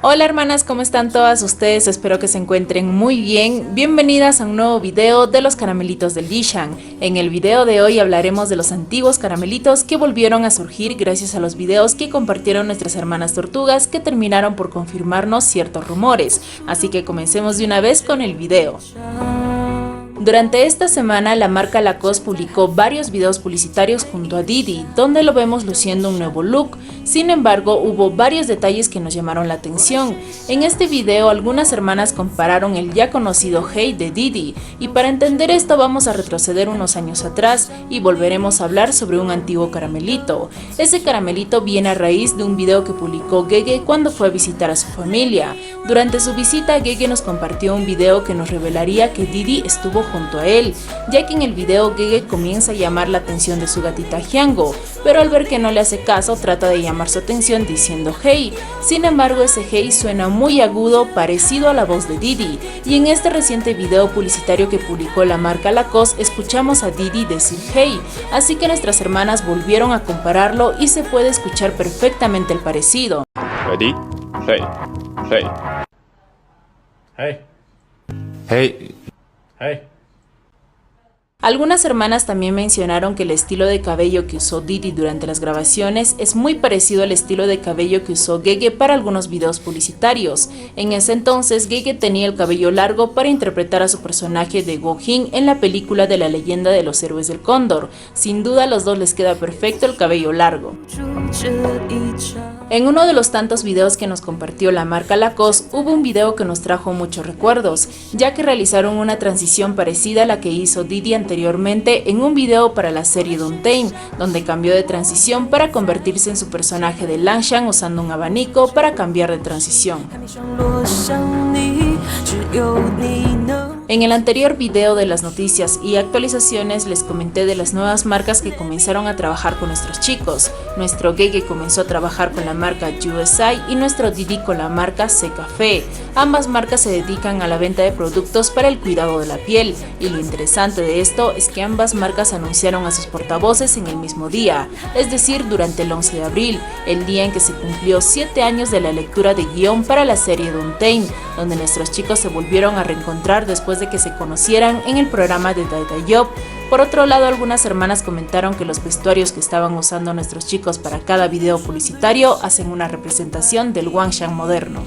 Hola hermanas, ¿cómo están todas ustedes? Espero que se encuentren muy bien. Bienvenidas a un nuevo video de los caramelitos del Yishan. En el video de hoy hablaremos de los antiguos caramelitos que volvieron a surgir gracias a los videos que compartieron nuestras hermanas tortugas que terminaron por confirmarnos ciertos rumores. Así que comencemos de una vez con el video. Durante esta semana la marca Lacoste publicó varios videos publicitarios junto a Diddy, donde lo vemos luciendo un nuevo look. Sin embargo, hubo varios detalles que nos llamaron la atención. En este video algunas hermanas compararon el ya conocido Hey de Diddy, y para entender esto vamos a retroceder unos años atrás y volveremos a hablar sobre un antiguo caramelito. Ese caramelito viene a raíz de un video que publicó Gege cuando fue a visitar a su familia. Durante su visita, Gege nos compartió un video que nos revelaría que Diddy estuvo junto a él, ya que en el video Gege comienza a llamar la atención de su gatita Hyango, pero al ver que no le hace caso trata de llamar su atención diciendo hey. Sin embargo, ese hey suena muy agudo, parecido a la voz de Diddy, y en este reciente video publicitario que publicó la marca Lacoste escuchamos a Diddy decir hey, así que nuestras hermanas volvieron a compararlo y se puede escuchar perfectamente el parecido. Ready? Hey. Hey. Hey. Hey. Hey. Algunas hermanas también mencionaron que el estilo de cabello que usó Diddy durante las grabaciones es muy parecido al estilo de cabello que usó Gege para algunos videos publicitarios. En ese entonces, Gege tenía el cabello largo para interpretar a su personaje de Go-Jin en la película de la leyenda de los héroes del cóndor. Sin duda a los dos les queda perfecto el cabello largo. En uno de los tantos videos que nos compartió la marca Lacoste, hubo un video que nos trajo muchos recuerdos, ya que realizaron una transición parecida a la que hizo Diddy anteriormente en un video para la serie Don't Tame, donde cambió de transición para convertirse en su personaje de Langshan usando un abanico para cambiar de transición. En el anterior video de las noticias y actualizaciones les comenté de las nuevas marcas que comenzaron a trabajar con nuestros chicos. Nuestro Gege comenzó a trabajar con la marca USI y nuestro Diddy con la marca C-Café. Ambas marcas se dedican a la venta de productos para el cuidado de la piel, y lo interesante de esto es que ambas marcas anunciaron a sus portavoces en el mismo día, es decir, durante el 11 de abril, el día en que se cumplió 7 años de la lectura de guión para la serie Don't Tame, donde nuestros chicos se volvieron a reencontrar después de que se conocieran en el programa de Dada Job. Por otro lado, algunas hermanas comentaron que los vestuarios que estaban usando nuestros chicos para cada video publicitario hacen una representación del Wangshan moderno.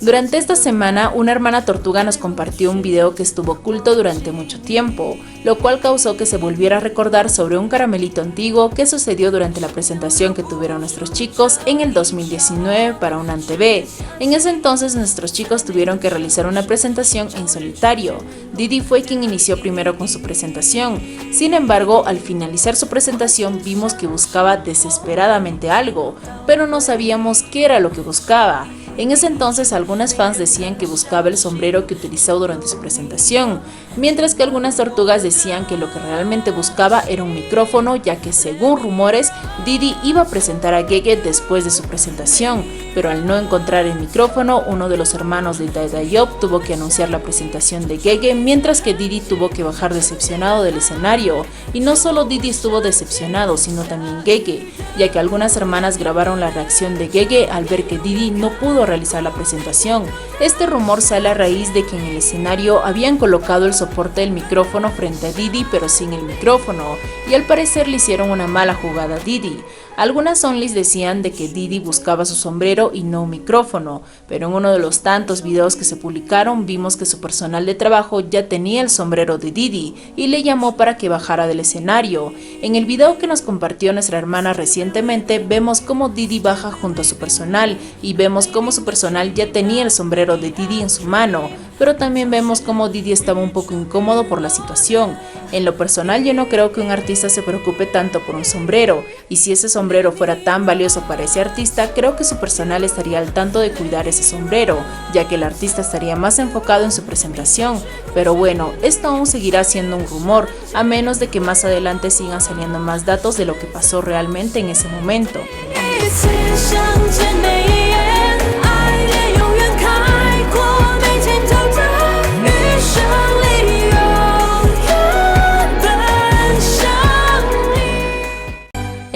Durante esta semana, una hermana tortuga nos compartió un video que estuvo oculto durante mucho tiempo, lo cual causó que se volviera a recordar sobre un caramelito antiguo que sucedió durante la presentación que tuvieron nuestros chicos en el 2019 para UNAN TV. En ese entonces nuestros chicos tuvieron que realizar una presentación en solitario. Diddy fue quien inició primero con su presentación. Sin embargo, al finalizar su presentación vimos que buscaba desesperadamente algo, pero no sabíamos qué era lo que buscaba. En ese entonces algunas fans decían que buscaba el sombrero que utilizó durante su presentación, mientras que algunas tortugas decían que lo que realmente buscaba era un micrófono, ya que según rumores Diddy iba a presentar a Gege después de su presentación, pero al no encontrar el micrófono, uno de los hermanos de Dada Job tuvo que anunciar la presentación de Gege, mientras que Diddy tuvo que bajar decepcionado del escenario. Y no solo Diddy estuvo decepcionado, sino también Gege, ya que algunas hermanas grabaron la reacción de Gege al ver que Diddy no pudo realizar la presentación. Este rumor sale a raíz de que en el escenario habían colocado el soporte del micrófono frente a Diddy pero sin el micrófono, y al parecer le hicieron una mala jugada a Diddy. Algunas onlys decían de que Diddy buscaba su sombrero y no un micrófono, pero en uno de los tantos videos que se publicaron vimos que su personal de trabajo ya tenía el sombrero de Diddy y le llamó para que bajara del escenario. En el video que nos compartió nuestra hermana recientemente vemos cómo Diddy baja junto a su personal y vemos cómo su personal ya tenía el sombrero de Diddy en su mano, pero también vemos cómo Diddy estaba un poco incómodo por la situación. En lo personal yo no creo que un artista se preocupe tanto por un sombrero, y si ese sombrero fuera tan valioso para ese artista, creo que su personal estaría al tanto de cuidar ese sombrero, ya que el artista estaría más enfocado en su presentación. Pero bueno, esto aún seguirá siendo un rumor, a menos de que más adelante sigan saliendo más datos de lo que pasó realmente en ese momento.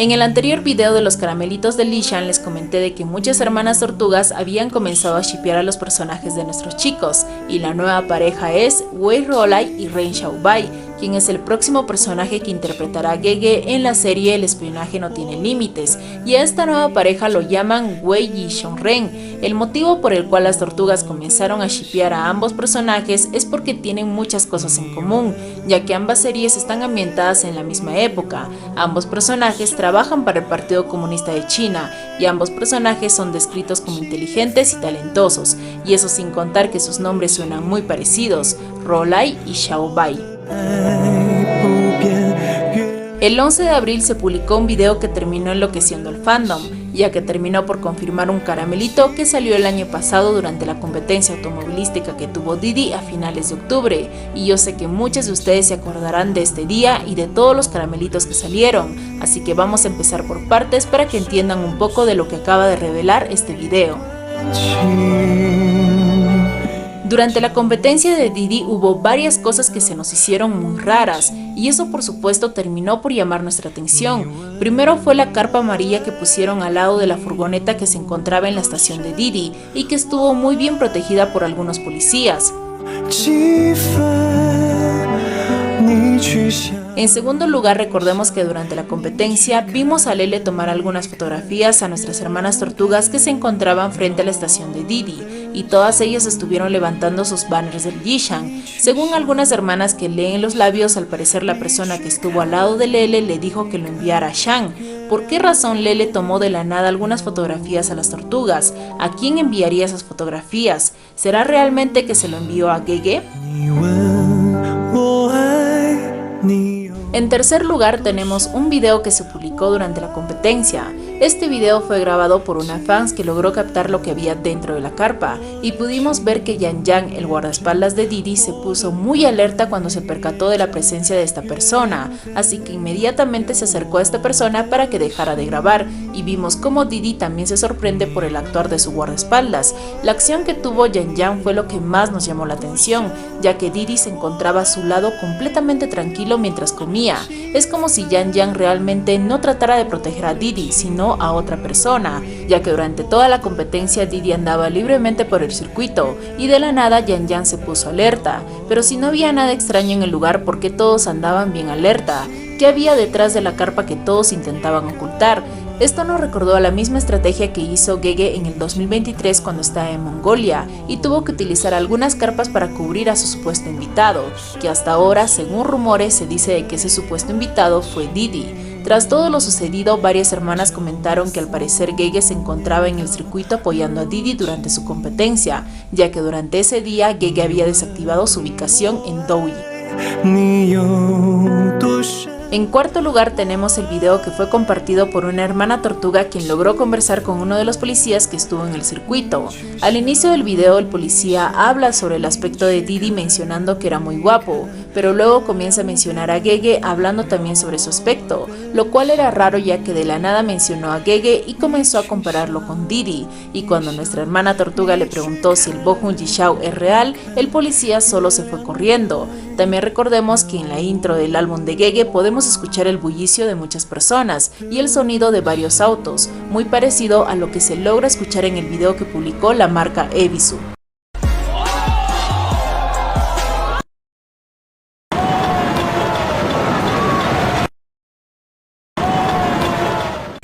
En el anterior video de los caramelitos de Lishan les comenté de que muchas hermanas tortugas habían comenzado a shippear a los personajes de nuestros chicos, y la nueva pareja es Wei Rolai y Ren Xiaobai, quien es el próximo personaje que interpretará a Gege en la serie El espionaje no tiene límites, y a esta nueva pareja lo llaman Wei y Xiongren. El motivo por el cual las tortugas comenzaron a shippear a ambos personajes es porque tienen muchas cosas en común, ya que ambas series están ambientadas en la misma época. Ambos personajes trabajan para el Partido Comunista de China y ambos personajes son descritos como inteligentes y talentosos, y eso sin contar que sus nombres suenan muy parecidos, Rolai y Xiaobai. El 11 de abril se publicó un video que terminó enloqueciendo el fandom, ya que terminó por confirmar un caramelito que salió el año pasado durante la competencia automovilística que tuvo Didi a finales de octubre, y yo sé que muchos de ustedes se acordarán de este día y de todos los caramelitos que salieron, así que vamos a empezar por partes para que entiendan un poco de lo que acaba de revelar este video. Durante la competencia de Didi hubo varias cosas que se nos hicieron muy raras, y eso por supuesto terminó por llamar nuestra atención. Primero fue la carpa amarilla que pusieron al lado de la furgoneta que se encontraba en la estación de Didi y que estuvo muy bien protegida por algunos policías. En segundo lugar, recordemos que durante la competencia vimos a Lele tomar algunas fotografías a nuestras hermanas tortugas que se encontraban frente a la estación de Didi, y todas ellas estuvieron levantando sus banners del Lishan. Según algunas hermanas que leen los labios, al parecer la persona que estuvo al lado de Lele le dijo que lo enviara a Shang. ¿Por qué razón Lele tomó de la nada algunas fotografías a las tortugas? ¿A quién enviaría esas fotografías? ¿Será realmente que se lo envió a Gege? En tercer lugar tenemos un video que se publicó durante la competencia. Este video fue grabado por una fans que logró captar lo que había dentro de la carpa, y pudimos ver que Yan Yang, el guardaespaldas de Didi, se puso muy alerta cuando se percató de la presencia de esta persona, así que inmediatamente se acercó a esta persona para que dejara de grabar, y vimos cómo Didi también se sorprende por el actuar de su guardaespaldas. La acción que tuvo Yan Yang fue lo que más nos llamó la atención, ya que Didi se encontraba a su lado completamente tranquilo mientras comía. Es como si Yan Yang realmente no tratara de proteger a Didi, sino a otra persona, ya que durante toda la competencia Didi andaba libremente por el circuito, y de la nada Yan Yang se puso alerta. Pero si no había nada extraño en el lugar, ¿por qué todos andaban bien alerta? ¿Qué había detrás de la carpa que todos intentaban ocultar? Esto nos recordó a la misma estrategia que hizo Gege en el 2023 cuando estaba en Mongolia y tuvo que utilizar algunas carpas para cubrir a su supuesto invitado, que hasta ahora, según rumores, se dice de que ese supuesto invitado fue Didi. Tras todo lo sucedido, varias hermanas comentaron que al parecer Gege se encontraba en el circuito apoyando a Didi durante su competencia, ya que durante ese día Gege había desactivado su ubicación en Douyi. En cuarto lugar tenemos el video que fue compartido por una hermana tortuga quien logró conversar con uno de los policías que estuvo en el circuito. Al inicio del video el policía habla sobre el aspecto de Didi mencionando que era muy guapo, pero luego comienza a mencionar a Gege hablando también sobre su aspecto, lo cual era raro ya que de la nada mencionó a Gege y comenzó a compararlo con Didi, y cuando nuestra hermana tortuga le preguntó si el Bohun Jishao es real, el policía solo se fue corriendo. También recordemos que en la intro del álbum de Gege podemos escuchar el bullicio de muchas personas y el sonido de varios autos, muy parecido a lo que se logra escuchar en el video que publicó la marca Ebisu.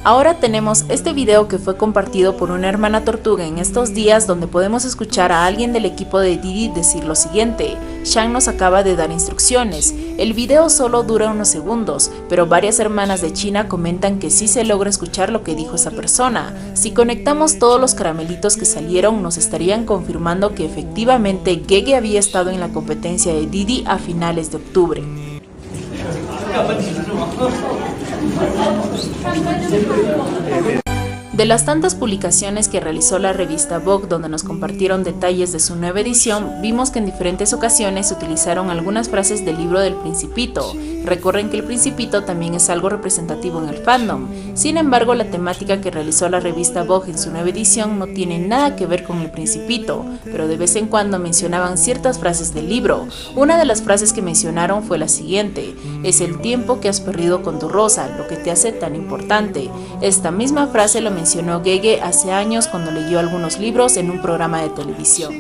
Ahora tenemos este video que fue compartido por una hermana tortuga en estos días, donde podemos escuchar a alguien del equipo de Didi decir lo siguiente: Shang nos acaba de dar instrucciones. El video solo dura unos segundos, pero varias hermanas de China comentan que sí se logra escuchar lo que dijo esa persona. Si conectamos todos los caramelitos que salieron, nos estarían confirmando que efectivamente Gege había estado en la competencia de Didi a finales de octubre. De las tantas publicaciones que realizó la revista Vogue, donde nos compartieron detalles de su nueva edición, vimos que en diferentes ocasiones se utilizaron algunas frases del libro del Principito, Recuerden que el Principito también es algo representativo en el fandom. Sin embargo, la temática que realizó la revista Vogue en su nueva edición no tiene nada que ver con el Principito, pero de vez en cuando mencionaban ciertas frases del libro. Una de las frases que mencionaron fue la siguiente: es el tiempo que has perdido con tu rosa lo que te hace tan importante. Esta misma frase lo mencionó Gege hace años cuando leyó algunos libros en un programa de televisión.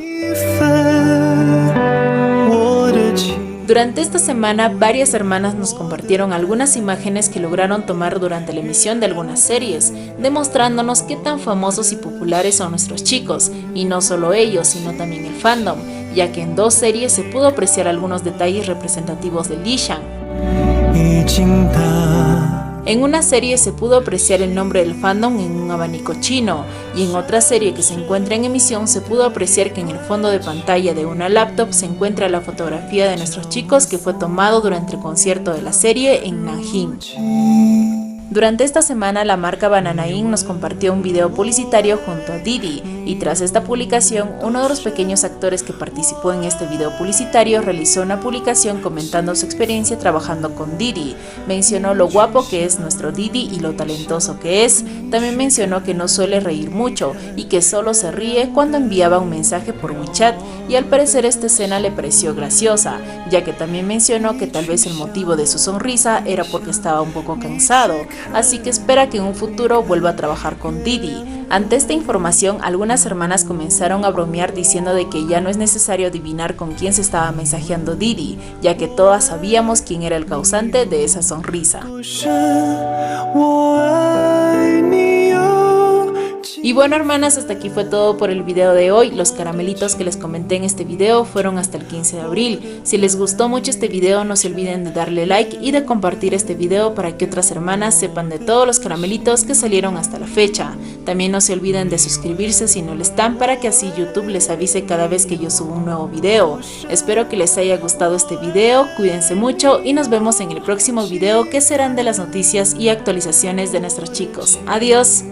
Durante esta semana, varias hermanas nos compartieron algunas imágenes que lograron tomar durante la emisión de algunas series, demostrándonos qué tan famosos y populares son nuestros chicos, y no solo ellos, sino también el fandom, ya que en 2 series se pudo apreciar algunos detalles representativos de Lishan. En una serie se pudo apreciar el nombre del fandom en un abanico chino, y en otra serie que se encuentra en emisión se pudo apreciar que en el fondo de pantalla de una laptop se encuentra la fotografía de nuestros chicos que fue tomado durante el concierto de la serie en Nanjing. Durante esta semana la marca Banana Inn nos compartió un video publicitario junto a Didi, y tras esta publicación, uno de los pequeños actores que participó en este video publicitario realizó una publicación comentando su experiencia trabajando con Didi. Mencionó lo guapo que es nuestro Didi y lo talentoso que es. También mencionó que no suele reír mucho y que solo se ríe cuando enviaba un mensaje por WeChat, y al parecer esta escena le pareció graciosa, ya que también mencionó que tal vez el motivo de su sonrisa era porque estaba un poco cansado, así que espera que en un futuro vuelva a trabajar con Didi. Ante esta información, algunas hermanas comenzaron a bromear diciendo de que ya no es necesario adivinar con quién se estaba mensajeando Didi, ya que todas sabíamos quién era el causante de esa sonrisa. Y bueno, hermanas, hasta aquí fue todo por el video de hoy. Los caramelitos que les comenté en este video fueron hasta el 15 de abril. Si les gustó mucho este video, no se olviden de darle like y de compartir este video para que otras hermanas sepan de todos los caramelitos que salieron hasta la fecha. También no se olviden de suscribirse si no lo están, para que así YouTube les avise cada vez que yo subo un nuevo video. Espero que les haya gustado este video, cuídense mucho y nos vemos en el próximo video, que serán de las noticias y actualizaciones de nuestros chicos. Adiós.